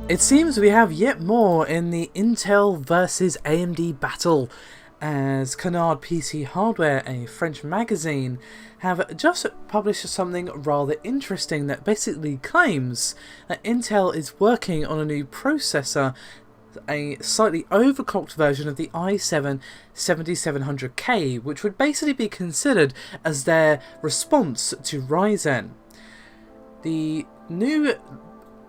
It seems we have yet more in the Intel versus AMD battle, as Carnard PC Hardware, a French magazine, have just published something rather interesting that basically claims that Intel is working on a new processor, a slightly overclocked version of the i7-7700K, which would basically be considered as their response to Ryzen. The new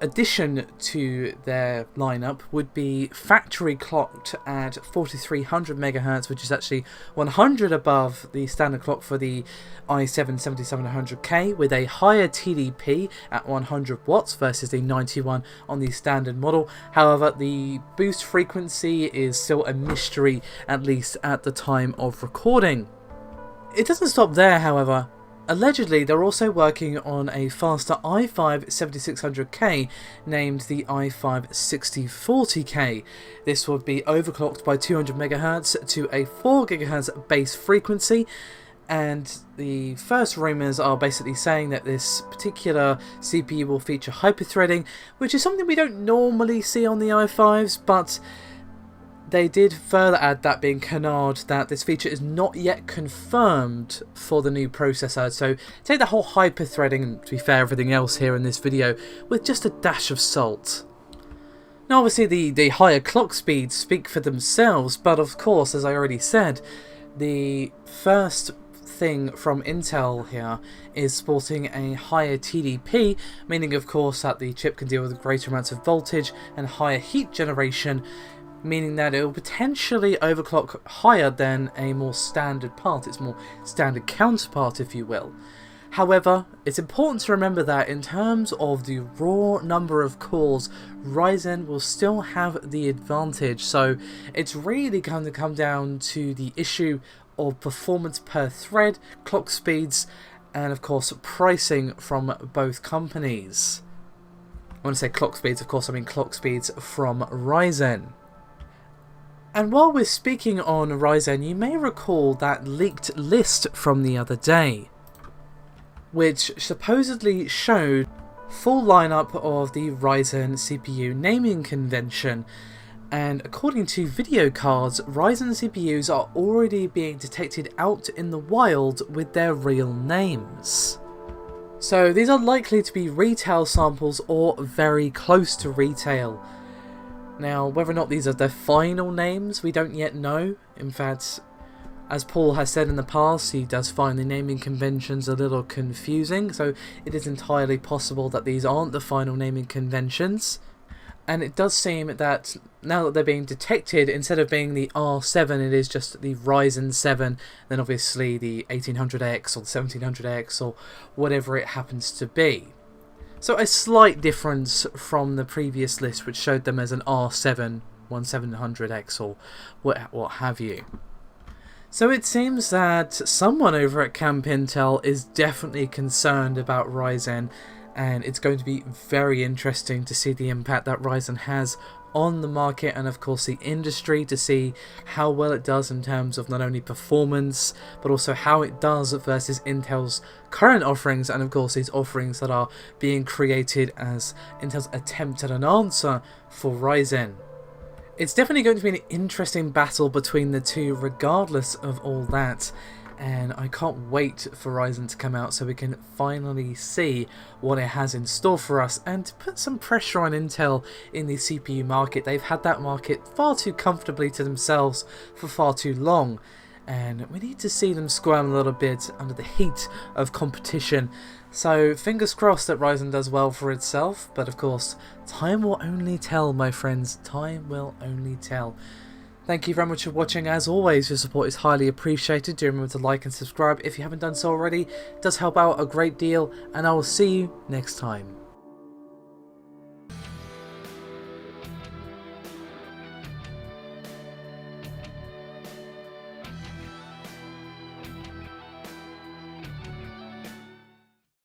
addition to their lineup would be factory clocked at 4300 MHz, which is actually 100 above the standard clock for the i7-7700K, with a higher TDP at 100 watts versus the 91 on the standard model. However, the boost frequency is still a mystery, at least at the time of recording. It doesn't stop there, however. Allegedly, they're also working on a faster i5-7600K named the i5-6040K. This would be overclocked by 200 MHz to a 4 GHz base frequency, and the first rumours are basically saying that this particular CPU will feature hyperthreading, which is something we don't normally see on the i5s, but they did further add, that being Carnard, that this feature is not yet confirmed for the new processor. So take the whole hyper-threading, and to be fair, everything else here in this video, with just a dash of salt. Now obviously the higher clock speeds speak for themselves, but of course, as I already said, the first thing from Intel here is sporting a higher TDP, meaning of course that the chip can deal with greater amounts of voltage and higher heat generation, meaning that it will potentially overclock higher than a more standard part, its more standard counterpart, if you will. However, it's important to remember that in terms of the raw number of cores, Ryzen will still have the advantage, so it's really going to come down to the issue of performance per thread, clock speeds, and of course pricing from both companies. When I say clock speeds, of course I mean clock speeds from Ryzen. And while we're speaking on Ryzen, you may recall that leaked list from the other day, which supposedly showed full lineup of the Ryzen CPU naming convention, and according to video cards, Ryzen CPUs are already being detected out in the wild with their real names. So these are likely to be retail samples or very close to retail. Now, whether or not these are their final names, we don't yet know. In fact, as Paul has said in the past, he does find the naming conventions a little confusing, so it is entirely possible that these aren't the final naming conventions. And it does seem that now that they're being detected, instead of being the R7, it is just the Ryzen 7, then obviously the 1800X or the 1700X or whatever it happens to be. So a slight difference from the previous list, which showed them as an R7 1700X or what have you. So it seems that someone over at Camp Intel is definitely concerned about Ryzen, and it's going to be very interesting to see the impact that Ryzen has on the market and of course the industry, to see how well it does in terms of not only performance but also how it does versus Intel's current offerings, and of course these offerings that are being created as Intel's attempt at an answer for Ryzen. It's definitely going to be an interesting battle between the two regardless of all that, and I can't wait for Ryzen to come out so we can finally see what it has in store for us and to put some pressure on Intel in the CPU market. They've had that market far too comfortably to themselves for far too long, and we need to see them squirm a little bit under the heat of competition. So fingers crossed that Ryzen does well for itself, but of course time will only tell, my friends, time will only tell. Thank you very much for watching. As always, your support is highly appreciated. Do remember to like and subscribe if you haven't done so already. It does help out a great deal, and I will see you next time.